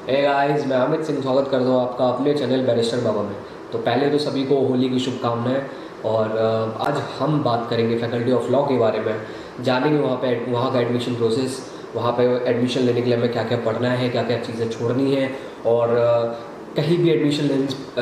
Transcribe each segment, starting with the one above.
Hey guys, मैं अमित सिंह स्वागत करता हूँ आपका अपने चैनल बैरिस्टर बाबा में। तो पहले तो सभी को होली की शुभकामनाएं। और आज हम बात करेंगे फैकल्टी ऑफ लॉ के बारे में। जानेंगे वहाँ का एडमिशन प्रोसेस, वहाँ पे एडमिशन लेने के लिए हमें क्या क्या पढ़ना है, क्या क्या चीज़ें छोड़नी है। और कहीं भी एडमिशन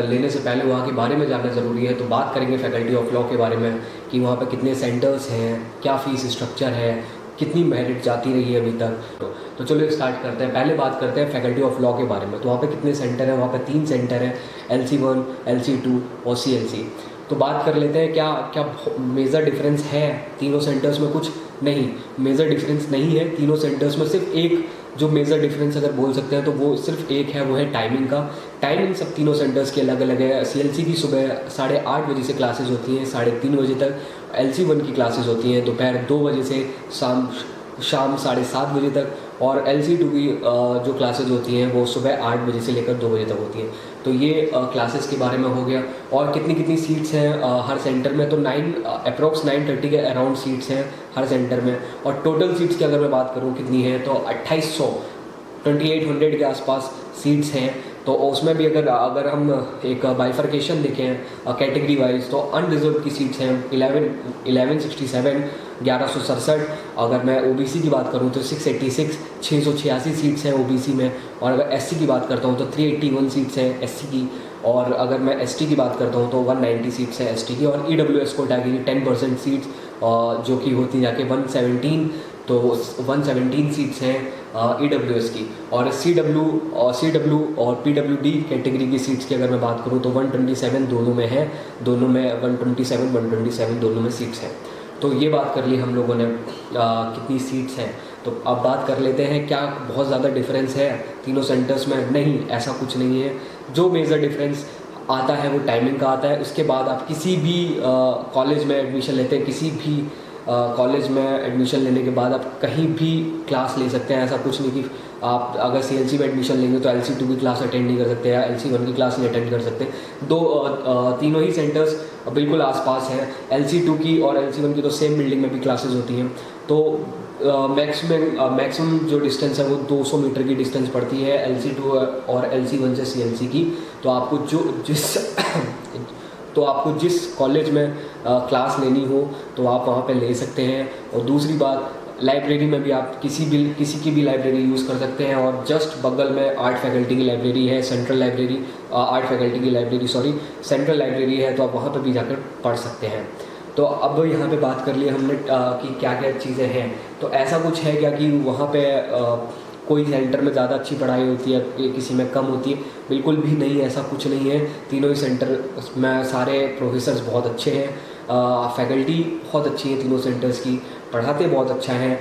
लेने से पहले वहाँ के बारे में जानना ज़रूरी है। तो बात करेंगे फैकल्टी ऑफ लॉ के बारे में कि वहाँ पर कितने सेंटर्स हैं, क्या फ़ीस स्ट्रक्चर है, कितनी मेरिट जाती रही है अभी तक। तो चलो स्टार्ट करते हैं। पहले बात करते हैं फैकल्टी ऑफ लॉ के बारे में। तो वहाँ पे कितने सेंटर हैं? वहाँ पे 3 सेंटर हैं, LC1, LC2 और CLC। तो बात कर लेते हैं क्या क्या मेजर डिफरेंस है तीनों सेंटर्स में। कुछ नहीं, मेजर डिफरेंस नहीं है तीनों सेंटर्स में। सिर्फ एक जो मेजर डिफरेंस अगर बोल सकते हैं तो वो सिर्फ एक है, वो है टाइमिंग का। टाइमिंग सब तीनों सेंटर्स की अलग अलग है। CLC की सुबह 8:30 बजे से क्लासेज होती हैं 3:30 बजे तक। LC1 की क्लासेज होती हैं दोपहर 2 बजे से शाम 7:30 बजे तक। और LC2 की जो क्लासेज होती हैं वो सुबह 8 बजे से लेकर 2 बजे तक होती हैं। तो ये क्लासेस के बारे में हो गया। और कितनी कितनी सीट्स हैं हर सेंटर में? तो अप्रॉक्स 930 के अराउंड सीट्स हैं हर सेंटर में। और टोटल सीट्स की अगर मैं बात करूँ कितनी है तो 2800 2800 के आसपास सीट्स हैं। तो उसमें भी अगर हम एक बाइफर्केशन देखें कैटेगरी वाइज, तो अनरिजर्व की सीट्स हैं 1167, 1167। अगर मैं OBC की बात करूं तो 686, 686 सीट्स हैं OBC में। और अगर SC की बात करता हूं तो 381 सीट्स हैं SC की। और अगर मैं ST की बात करता हूं तो 190 सीट्स हैं ST की। और EWS कोटा की 10% सीट्स जो कि होती जाके 117। तो 117 सीट्स हैं EWS की। और CW और PWD कैटेगरी की सीट्स की अगर मैं बात करूं तो 127 दोनों में है। दोनों में 127 दोनों में सीट्स हैं। तो ये बात कर ली हम लोगों ने कितनी सीट्स हैं। तो अब बात कर लेते हैं क्या बहुत ज़्यादा डिफरेंस है तीनों सेंटर्स में? नहीं, ऐसा कुछ नहीं है। जो मेजर डिफरेंस आता है वो टाइमिंग का आता है। उसके बाद आप किसी भी कॉलेज में एडमिशन लेते हैं, किसी भी कॉलेज में एडमिशन लेने के बाद आप कहीं भी क्लास ले सकते हैं। ऐसा कुछ नहीं कि आप अगर CLC में एडमिशन लेंगे तो LC2 की क्लास अटेंड नहीं कर सकते या LC1 की क्लास नहीं अटेंड कर सकते। तीनों ही सेंटर्स बिल्कुल आसपास हैं। LC2 की और LC1 की तो सेम बिल्डिंग में भी क्लासेस होती हैं। तो मैक्सिमम जो डिस्टेंस है वो 200 मीटर की डिस्टेंस पड़ती है LC2 और LC1 से CLC की। तो आपको जिस कॉलेज में क्लास लेनी हो तो आप वहाँ पे ले सकते हैं। और दूसरी बात, लाइब्रेरी में भी आप किसी की भी लाइब्रेरी यूज़ कर सकते हैं। और जस्ट बगल में आर्ट फैकल्टी की लाइब्रेरी है, सेंट्रल लाइब्रेरी है। तो आप वहाँ पर भी जाकर पढ़ सकते हैं। तो अब यहाँ पे बात कर ली हमने कि क्या क्या चीज़ें हैं। तो ऐसा कुछ है क्या कि वहाँ पे कोई सेंटर में ज़्यादा अच्छी पढ़ाई होती है, किसी में कम होती है? बिल्कुल भी नहीं, ऐसा कुछ नहीं है। तीनों ही सेंटर में सारे प्रोफेसर्स बहुत अच्छे हैं, फैकल्टी बहुत अच्छी है तीनों सेंटर्स की, पढ़ाते बहुत अच्छा है।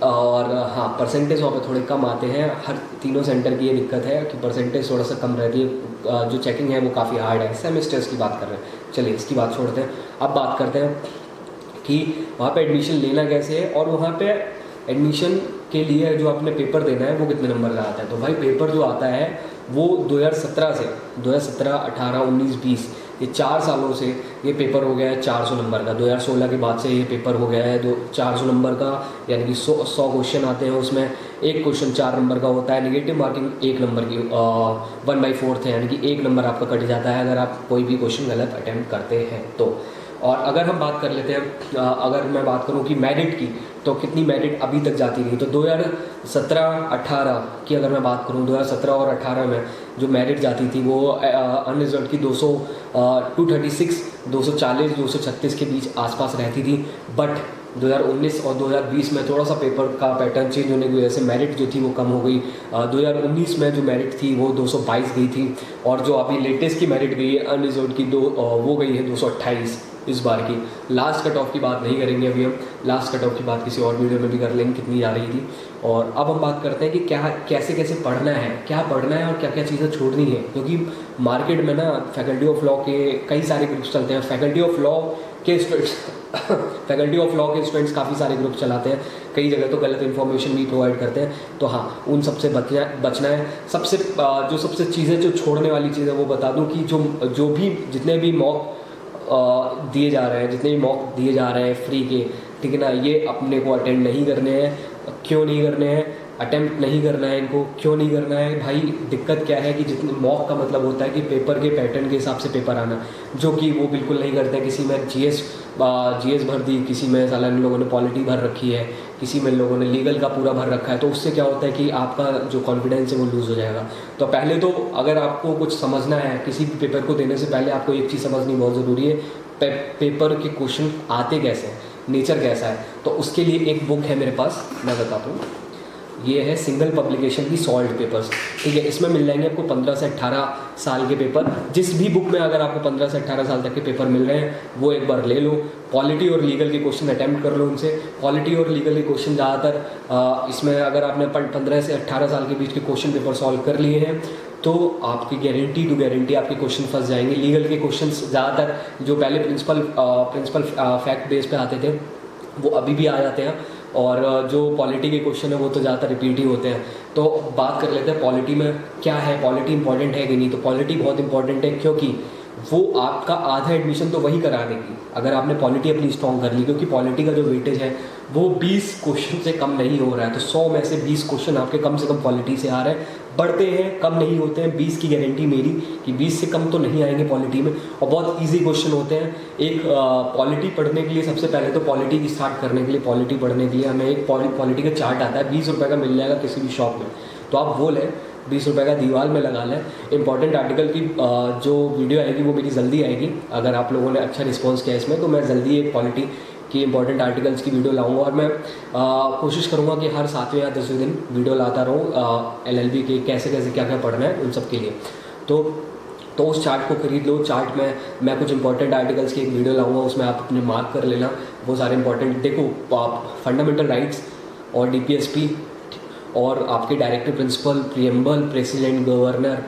और हाँ, परसेंटेज वहाँ पे थोड़े कम आते हैं। हर तीनों सेंटर की ये दिक्कत है कि परसेंटेज थोड़ा सा कम रहती है। जो चेकिंग है वो काफ़ी हार्ड है। सेमेस्टर्स की बात कर रहे हैं, चलिए इसकी बात छोड़ते हैं। अब बात करते हैं कि वहाँ पे एडमिशन लेना कैसे है और वहाँ पे एडमिशन के लिए जो आपने पेपर देना है वो कितने नंबर का आता है। तो भाई पेपर जो आता है वो 2017 से 2017, 18, 19, 20 ये 4 सालों से ये पेपर हो गया है 400 नंबर का। 2016 के बाद से ये पेपर हो गया है 400 नंबर का। यानी कि 100 क्वेश्चन आते हैं, उसमें एक क्वेश्चन 4 नंबर का होता है। नेगेटिव मार्किंग 1 नंबर की 1/4 है, यानी कि 1 नंबर आपका कट जाता है अगर आप कोई भी क्वेश्चन गलत अटैम्प्ट करते हैं तो। और अगर हम बात कर लेते हैं, अगर मैं बात करूं कि मेरिट की, तो कितनी मेरिट अभी तक जाती रही। तो 2017-18 की अगर मैं बात करूं, 2017 और 18 में जो मेरिट जाती थी वो अनरिजर्व की 236, 240, 236 के बीच आसपास रहती थी। बट 2019 और 2020 में थोड़ा सा पेपर का पैटर्न चेंज होने की वजह से मेरिट जो थी वो कम हो गई। 2019 में जो मेरिट थी वो 222 गई थी। और जो अभी लेटेस्ट की मेरिट गई है अनरिजर्व की वो गई है 228 इस बार की। लास्ट कट ऑफ की बात नहीं करेंगे अभी हम, लास्ट कट ऑफ की बात किसी और वीडियो में भी कर लेंगे कितनी जा रही थी। और अब हम बात करते हैं कि कैसे कैसे पढ़ना है, क्या पढ़ना है और क्या क्या चीज़ें छोड़नी है। क्योंकि मार्केट में ना फैकल्टी ऑफ लॉ के कई सारे ग्रुप्स चलते हैं। फैकल्टी ऑफ लॉ के स्टूडेंट्स काफ़ी सारे ग्रुप चलाते हैं, कई जगह तो गलत इन्फॉर्मेशन भी प्रोवाइड करते हैं। तो हाँ, उन सबसे बचना है। सबसे चीज़ें जो छोड़ने वाली चीज़ें वो बता दूं कि जितने भी मॉक दिए जा रहे हैं फ्री के, ठीक है ना, ये अपने को अटेंड नहीं करने हैं। क्यों नहीं करने हैं? अटेम्प्ट नहीं करना है इनको। क्यों नहीं करना है भाई? दिक्कत क्या है कि जितने मॉक का मतलब होता है कि पेपर के पैटर्न के हिसाब से पेपर आना, जो कि वो बिल्कुल नहीं करते हैं। किसी में जीएस भर दी, किसी में साला इन लोगों ने पॉलिटी भर रखी है, किसी में लोगों ने लीगल का पूरा भर रखा है। तो उससे क्या होता है कि आपका जो कॉन्फिडेंस है वो लूज़ हो जाएगा। तो पहले तो अगर आपको कुछ समझना है किसी भी पेपर को देने से पहले, आपको एक चीज़ समझनी बहुत ज़रूरी है, पेपर के क्वेश्चन आते कैसे हैं, नेचर कैसा है। तो उसके लिए एक बुक है मेरे पास, मैं बताता हूँ। ये है सिंगल पब्लिकेशन की सॉल्व पेपर्स, ठीक है। इसमें मिल जाएंगे आपको 15 से 18 साल के पेपर। जिस भी बुक में अगर आपको 15 से 18 साल तक के पेपर मिल रहे हैं वो एक बार ले लो। पॉलिटी और लीगल के क्वेश्चन अटैम्प्ट कर लो उनसे। पॉलिटी और लीगल के क्वेश्चन ज़्यादातर इसमें अगर आपने 15 से 18 साल के बीच के क्वेश्चन पेपर सॉल्व कर लिए हैं तो आपकी गारंटी टू गारंटी आपके क्वेश्चन फंस जाएंगे। लीगल के क्वेश्चन ज़्यादातर जो पहले प्रिंसिपल फैक्ट बेस पे आते थे वो अभी भी आ जाते हैं, और जो पॉलिटी के क्वेश्चन है वो तो ज़्यादातर रिपीट ही होते हैं। तो बात कर लेते हैं पॉलिटी में क्या है, पॉलिटी इंपॉर्टेंट है कि नहीं। तो पॉलिटी बहुत इंपॉर्टेंट है, क्योंकि वो आपका आधा एडमिशन तो वही करा देगी अगर आपने पॉलिटी अपनी स्ट्रॉन्ग कर ली। क्योंकि पॉलिटी का जो वेटेज है वो 20 क्वेश्चन से कम नहीं हो रहा है। तो 100 में से 20 क्वेश्चन आपके कम से कम पॉलिटी से आ रहे हैं। बढ़ते हैं, कम नहीं होते हैं। 20 की गारंटी मेरी कि 20 से कम तो नहीं आएंगे पॉलिटी में, और बहुत इजी क्वेश्चन होते हैं। एक पॉलिटी पढ़ने के लिए सबसे पहले तो पॉलिटी की स्टार्ट करने के लिए, पॉलिटी पढ़ने के लिए हमें एक पॉलिटी का चार्ट आता है, 20 रुपये का मिल जाएगा किसी भी शॉप में। तो आप वो लें, 20 रुपये का दीवार में लगा लें। इंपॉर्टेंट आर्टिकल की जो वीडियो आएगी वो मेरी जल्दी आएगी। अगर आप लोगों ने अच्छा रिस्पॉन्स किया इसमें तो मैं जल्दी एक पॉलिटी की इंपॉर्टेंट आर्टिकल्स की वीडियो लाऊंगा, और मैं कोशिश करूंगा कि हर 7वें या 10वें दिन वीडियो लाता रहूँ एलएलबी के कैसे कैसे क्या क्या पढ़ना है उन सब के लिए। तो उस चार्ट को खरीद लो। चार्ट में मैं कुछ इंपॉर्टेंट आर्टिकल्स की एक वीडियो लाऊंगा, उसमें आप अपने मार्क कर लेना वो सारे इंपॉर्टेंट। देखो आप फंडामेंटल राइट्स और डीपीएसपी और आपके directive principle, preamble, president, governor,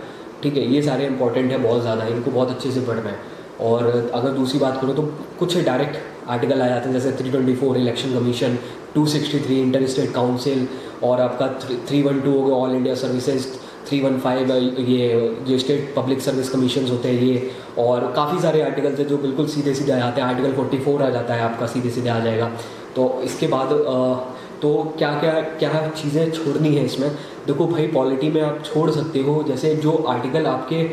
ठीक है, ये सारे इंपॉर्टेंट हैं बहुत ज़्यादा, इनको बहुत अच्छे से पढ़ना है। और अगर दूसरी बात करो तो कुछ डायरेक्ट आर्टिकल आ जाते हैं, जैसे 324 election commission, 263 inter state council, और आपका 312 हो गया ऑल इंडिया सर्विसेज, 315 ये जो स्टेट पब्लिक सर्विस कमीशन होते हैं ये, और काफ़ी सारे आर्टिकल्स हैं जो बिल्कुल सीधे सीधे आ जाते हैं। आर्टिकल 44 आ जाता है आपका, सीधे सीधे आ जाएगा। तो इसके बाद तो क्या क्या क्या चीज़ें छोड़नी है इसमें। देखो भाई पॉलिटी में आप छोड़ सकते हो, जैसे जो आर्टिकल आपके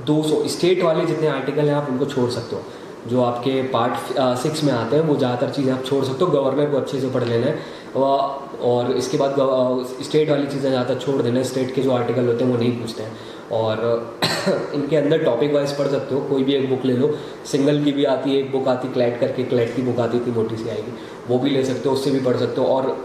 200 स्टेट वाले जितने आर्टिकल हैं आप उनको छोड़ सकते हो। जो आपके पार्ट 6 में आते हैं वो ज़्यादातर चीज़ें आप छोड़ सकते हो। गवर्नर को अच्छे से पढ़ लेना है, और इसके बाद स्टेट वाली चीज़ें ज़्यादातर छोड़ देना है। स्टेट के जो आर्टिकल होते हैं वो नहीं पूछते हैं, और इनके अंदर टॉपिक वाइज पढ़ सकते हो। कोई भी एक बुक ले लो, सिंगल की भी आती है, एक बुक आती क्लैट करके, क्लैट की बुक आती थी मोटी सी आएगी, वो भी ले सकते हो, उससे भी पढ़ सकते हो। और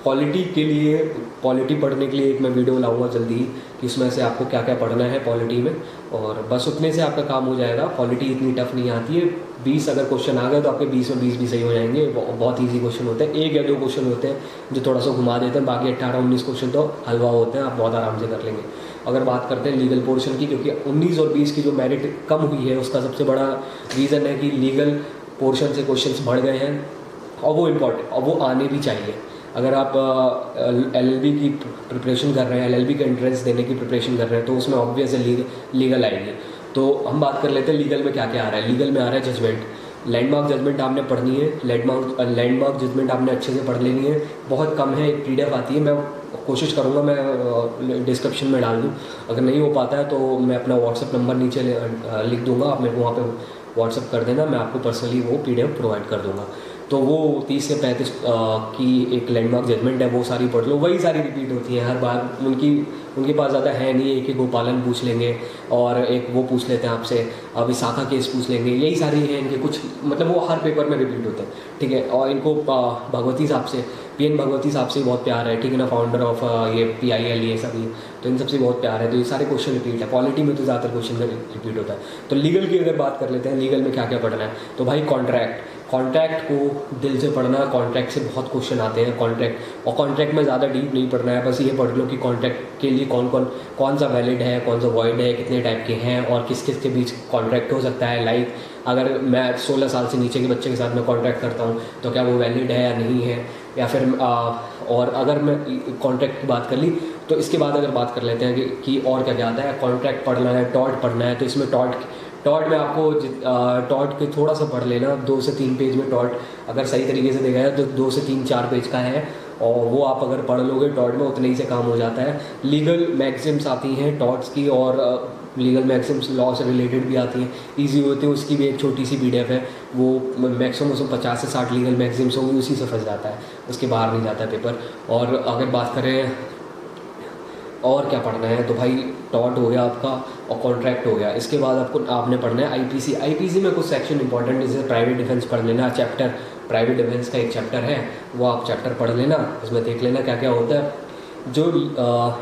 पॉलिटी के लिए, पॉलिटी पढ़ने के लिए एक मैं वीडियो लाऊंगा जल्दी ही कि इसमें से आपको क्या क्या पढ़ना है पॉलिटी में, और बस उतने से आपका काम हो जाएगा। पॉलिटी इतनी टफ नहीं आती है। 20 अगर क्वेश्चन आ गए तो आपके 20 में 20 भी सही हो जाएंगे। बहुत ईजी क्वेश्चन होते हैं, 1 या 2 क्वेश्चन होते हैं जो थोड़ा सा घुमा देते हैं, बाकी 18-19 क्वेश्चन तो हलवा होते हैं, आप बहुत आराम से कर लेंगे। अगर बात करते हैं लीगल पोर्शन की, क्योंकि 19 और 20 की जो मेरिट कम हुई है उसका सबसे बड़ा रीज़न है कि लीगल पोर्शन से क्वेश्चन बढ़ गए हैं, और वो इम्पॉर्टेंट, और वो आने भी चाहिए। अगर आप एलएलबी की प्रिपरेशन कर रहे हैं, एलएलबी का एंट्रेंस देने की प्रिपरेशन कर रहे हैं, तो उसमें ऑब्वियस लीगल आएगी। तो हम बात कर लेते हैं लीगल में क्या क्या आ रहा है। लीगल में आ रहा है जजमेंट, लैंडमार्क जजमेंट आपने पढ़नी है। लैंडमार्क जजमेंट आपने अच्छे से पढ़ लेनी है। बहुत कम है, एक PDF आती है, मैं कोशिश करूँगा मैं डिस्क्रिप्शन में डाल दूँ। अगर नहीं हो पाता है तो मैं अपना व्हाट्सअप नंबर नीचे लिख दूँगा, आप मेरे को वहाँ पर व्हाट्सअप कर देना, मैं आपको पर्सनली वो PDF प्रोवाइड कर दूँगा। तो वो 30 से 35 की एक लैंडमार्क जजमेंट है, वो सारी पढ़ लो। वही सारी रिपीट होती हैं हर बार, उनके पास ज़्यादा है नहीं। एक गोपालन पूछ लेंगे, और एक वो पूछ लेते हैं आपसे विशाखा केस पूछ लेंगे, यही सारी हैं इनके कुछ, मतलब वो हर पेपर में रिपीट होते हैं, ठीक है। और इनको भगवती साहब से, PN भगवती साहब से बहुत प्यार है, ठीक है ना, फाउंडर ऑफ ये PIL, ये सब, ये तो इन सबसे बहुत प्यार है। तो ये सारे क्वेश्चन रिपीट है। पॉलिटी में तो ज़्यादातर क्वेश्चन रिपीट होता है। तो लीगल की अगर बात कर लेते हैं, लीगल में क्या क्या पढ़ना है, तो भाई कॉन्ट्रैक्ट को दिल से पढ़ना। कॉन्ट्रैक्ट से बहुत क्वेश्चन आते हैं कॉन्ट्रैक्ट, और कॉन्ट्रैक्ट में ज़्यादा डीप नहीं पढ़ना है, बस ये पढ़ लो कि कॉन्ट्रैक्ट के लिए कौन सा वैलिड है, कौन सा वॉइड है, कितने टाइप के हैं, और किस किस के बीच कॉन्ट्रैक्ट हो सकता है। लाइक अगर मैं 16 साल से नीचे के बच्चे के साथ में कॉन्ट्रैक्ट करता हूँ तो क्या वो वैलिड है या नहीं है, या फिर और अगर मैं कॉन्ट्रैक्ट की बात कर ली तो इसके बाद अगर बात कर लेते हैं कि और क्या क्या आता है। कॉन्ट्रैक्ट पढ़ना है, टॉर्ट पढ़ना है, तो इसमें टॉर्ट में आपको टॉर्ट के थोड़ा सा पढ़ लेना, 2 से 3 पेज में टॉर्ट अगर सही तरीके से देखा है तो 2 से 3-4 पेज का है। और वो आप अगर पढ़ लोगे टॉट में उतने ही से काम हो जाता है। लीगल मैक्सिम्स आती हैं टॉट्स की, और लीगल मैक्सिम्स लॉ से रिलेटेड भी आती हैं, ईजी होती है। उसकी भी एक छोटी सी PDF है, वो मैक्सिमम उसमें 50 से 60 लीगल मैक्सिम्स होंगी, उसी से फंस जाता है, उसके बाहर नहीं जाता है पेपर। और अगर बात करें और क्या पढ़ना है, तो भाई टॉट हो गया आपका और कॉन्ट्रैक्ट हो गया। इसके बाद आपने पढ़ना है IPC में कुछ सेक्शन इंपॉर्टेंट, जैसे प्राइवेट डिफेंस पढ़ लेना, चैप्टर प्राइवेट डिफेंस का एक चैप्टर है, वो आप चैप्टर पढ़ लेना, उसमें देख लेना क्या क्या होता है। जो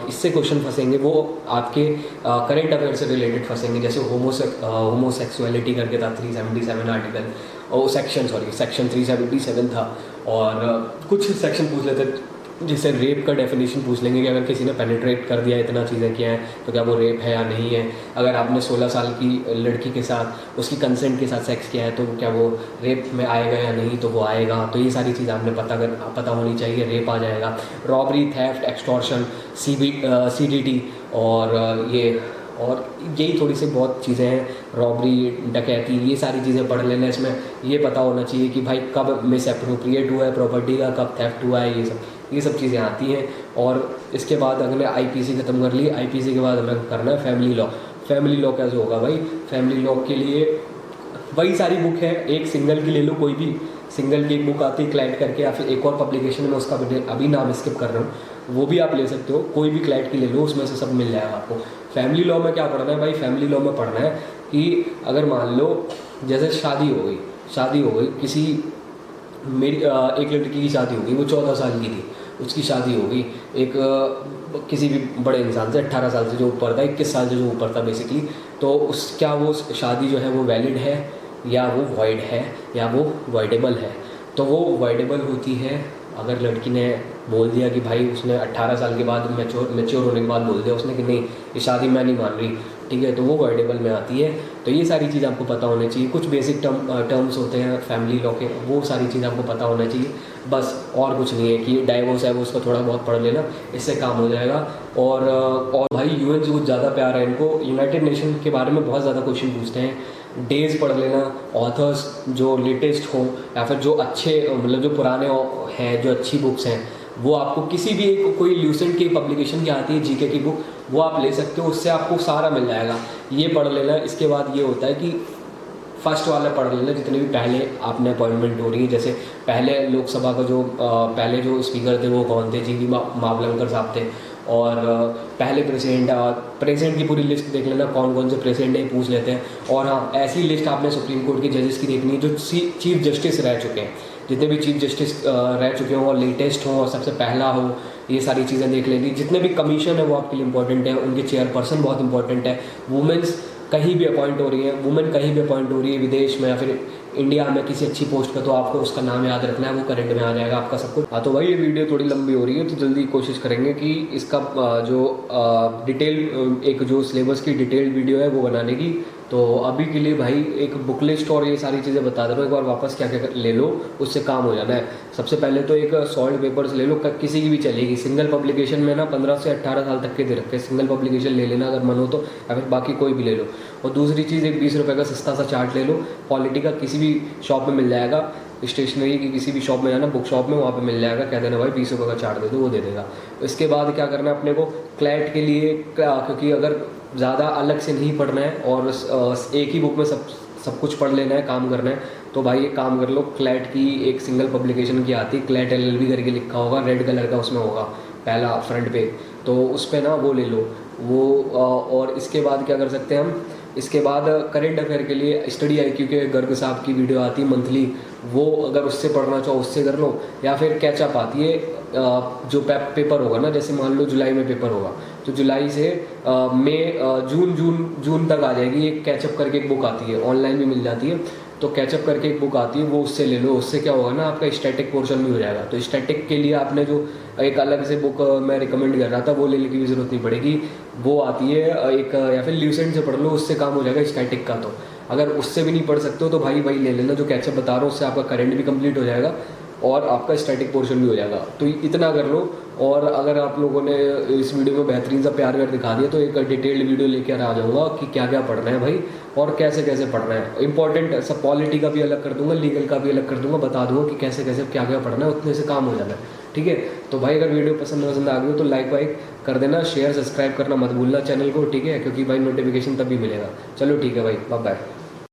इससे क्वेश्चन फंसेंगे वो आपके करंट अफेयर से रिलेटेड फंसेंगे, जैसे होमोसेक्सुअलिटी करके था 377 आर्टिकल, और सेक्शन 377 था। और कुछ सेक्शन पूछ लेते, जैसे रेप का डेफिनेशन पूछ लेंगे कि अगर किसी ने पेनिट्रेट कर दिया, इतना चीज़ें किया है, तो क्या वो रेप है या नहीं है। अगर आपने 16 साल की लड़की के साथ उसकी कंसेंट के साथ सेक्स किया है, तो क्या वो रेप में आएगा या नहीं, तो वो आएगा। तो ये सारी चीज़ आपने पता होनी चाहिए, रेप आ जाएगा। रॉबरी, थेफ्ट, एक्सटॉर्शन, CDT, और यही थोड़ी सी बहुत चीज़ें हैं, रॉबरी, डकैती, ये सारी चीज़ें पढ़ लेना। इसमें ये पता होना चाहिए कि भाई कब मिस अप्रोप्रिएट हुआ है प्रॉपर्टी का, कब थेफ्ट हुआ है, ये सब चीज़ें आती हैं। और इसके बाद अगले IPC ख़त्म कर ली। IPC के बाद हमें करना है फैमिली लॉ। फैमिली लॉ कैसे होगा भाई? फैमिली लॉ के लिए वही सारी बुक है, एक सिंगल की ले लो, कोई भी सिंगल की एक बुक आती है क्लैट करके, या फिर एक और पब्लिकेशन में उसका अभी नाम स्किप कर रहा हूँ, वो भी आप ले सकते हो, कोई भी क्लैट की ले लो, उसमें से सब मिल जाएगा आपको। फैमिली लॉ में क्या पढ़ना है भाई? फैमिली लॉ में पढ़ना है कि अगर मान लो जैसे शादी हो गई किसी, मेरी एक लड़की की शादी हो गई, वो 14 साल की थी, उसकी शादी हो गई एक किसी भी बड़े इंसान से, 18 साल से जो ऊपर था, 21 साल से जो ऊपर था बेसिकली, तो क्या वो शादी जो है वो वैलिड है, या वो वॉइड है, या वो वॉइडेबल है? तो वो वॉइडेबल होती है अगर लड़की ने बोल दिया कि भाई, उसने 18 साल के बाद मैच्योर होने के बाद बोल दिया उसने कि नहीं, ये शादी मैं नहीं मान रही, ठीक है, तो वो वॉइडेबल में आती है। तो ये सारी चीज़ आपको पता होनी चाहिए। कुछ बेसिक टर्म्स होते हैं फैमिली लॉ के, वो सारी चीज़ आपको पता होना चाहिए, बस। और कुछ नहीं है कि डाइवोर्स है वो उसको थोड़ा बहुत पढ़ लेना, इससे काम हो जाएगा। और भाई UN से कुछ ज़्यादा प्यार है इनको, यूनाइटेड नेशन के बारे में बहुत ज़्यादा क्वेश्चन पूछते हैं। डेज पढ़ लेना, ऑथर्स जो लेटेस्ट हो, या फिर जो अच्छे, मतलब जो पुराने हैं, जो अच्छी बुक्स हैं, वो आपको किसी भी एक कोई ल्यूसेंट की पब्लिकेशन की आती है GK की बुक, वो आप ले सकते हो, उससे आपको सारा मिल जाएगा, ये पढ़ लेना। इसके बाद ये होता है कि फर्स्ट वाला पढ़ लेना, जितने भी पहले आपने अपॉइंटमेंट हो रही है, जैसे पहले लोकसभा का जो पहले जो स्पीकर थे वो कौन थे? GV मावलंकर साहब थे। और पहले प्रेसिडेंट की पूरी लिस्ट देख लेना, कौन कौन से प्रेसिडेंट है पूछ लेते हैं। और हाँ, ऐसी लिस्ट आपने सुप्रीम कोर्ट के जजेस की देखनी है जो चीफ जस्टिस रह चुके हैं, जितने भी चीफ जस्टिस रह चुके हों और लेटेस्ट हों और सबसे पहला हो, ये सारी चीज़ें देख लेंगी। जितने भी कमीशन है वो आपके लिए इंपॉर्टेंट है, उनके चेयरपर्सन बहुत इंपॉर्टेंट है। वुमेंस कहीं भी अपॉइंट हो रही है, विदेश में या फिर इंडिया में किसी अच्छी पोस्ट पर, तो आपको उसका नाम याद रखना है, वो करंट में आ जाएगा आपका सब कुछ। हाँ, तो भाई ये वीडियो थोड़ी लंबी हो रही है, तो जल्दी कोशिश करेंगे कि इसका जो डिटेल, एक जो सिलेबस की डिटेल्ड वीडियो है वो बनाने की। तो अभी के लिए भाई एक बुक लिस्ट और ये सारी चीज़ें बता दे रहा हूँ, एक बार वापस क्या क्या ले लो, उससे काम हो जाना है। सबसे पहले तो एक सॉल्ट पेपर्स ले लो, किसी की भी चलेगी, सिंगल पब्लिकेशन में ना 15 से 18 साल तक के दे रखे हैं, सिंगल पब्लिकेशन ले लेना अगर मन हो तो, या फिर बाकी कोई भी ले लो। और दूसरी चीज़, एक 20 रुपये का सस्ता सा चार्ट ले लो, पॉलिटी का, किसी भी शॉप में मिल जाएगा, स्टेशनरी की किसी भी शॉप में जाना, बुक शॉप में, वहाँ पे मिल जाएगा, कह देना भाई 20 रुपये का चार्ट दे दो, वो दे देगा। इसके बाद क्या करना है अपने को, क्लैट के लिए, क्योंकि अगर ज़्यादा अलग से नहीं पढ़ना है और एक ही बुक में सब कुछ पढ़ लेना है, काम करना है, तो भाई एक काम कर लो, क्लैट की एक सिंगल पब्लिकेशन की आती है, क्लैट LLB करके लिखा होगा, रेड कलर का उसमें होगा पहला फ्रंट पे, तो उस पर ना वो ले लो वो। और इसके बाद क्या कर सकते हैं हम, इसके बाद करंट अफेयर के लिए स्टडी IQ के गर्ग साहब की वीडियो आती है मंथली, वो अगर उससे पढ़ना चाहो उससे कर लो, या फिर कैचअप आती है जो पेपर होगा ना, जैसे मान लो जुलाई में पेपर होगा, तो जुलाई से मई, जून तक आ जाएगी, एक कैचअप करके एक बुक आती है, ऑनलाइन भी मिल जाती है, तो कैचअप करके एक बुक आती है, वो उससे ले लो। उससे क्या होगा ना, आपका स्टैटिक पोर्शन भी हो जाएगा। तो स्टैटिक के लिए आपने जो एक अलग से बुक मैं रिकमेंड कर रहा था, वो लेने की भी ज़रूरत नहीं पड़ेगी, वो आती है एक, या फिर ल्यूसेंट से पढ़ लो, उससे काम हो जाएगा स्टैटिक का। तो अगर उससे भी नहीं पढ़ सकते हो तो भाई वही ले लेना जो कैचअप बता रहा हूँ, उससे आपका करंट भी कंप्लीट हो जाएगा और आपका स्टैटिक पोर्शन भी हो जाएगा। तो इतना कर लो। और अगर आप लोगों ने इस वीडियो में बेहतरीन सा प्यार व्यार दिखा दिया, तो एक डिटेल्ड वीडियो लेकर आ जाऊँगा कि क्या क्या पढ़ना है भाई और कैसे कैसे पढ़ना है। इंपॉर्टेंट सब पॉलिटी का भी अलग कर दूंगा, लीगल का भी अलग कर दूंगा, बता दूंगा कि कैसे कैसे क्या क्या पढ़ना है, उतने से काम हो जाना है। ठीक है। तो भाई अगर वीडियो पसंद आ गई हो तो लाइक वाइक कर देना, शेयर सब्सक्राइब करना मत भूलना चैनल को, ठीक है, क्योंकि भाई नोटिफिकेशन तभी मिलेगा। चलो ठीक है भाई, बाय बाय।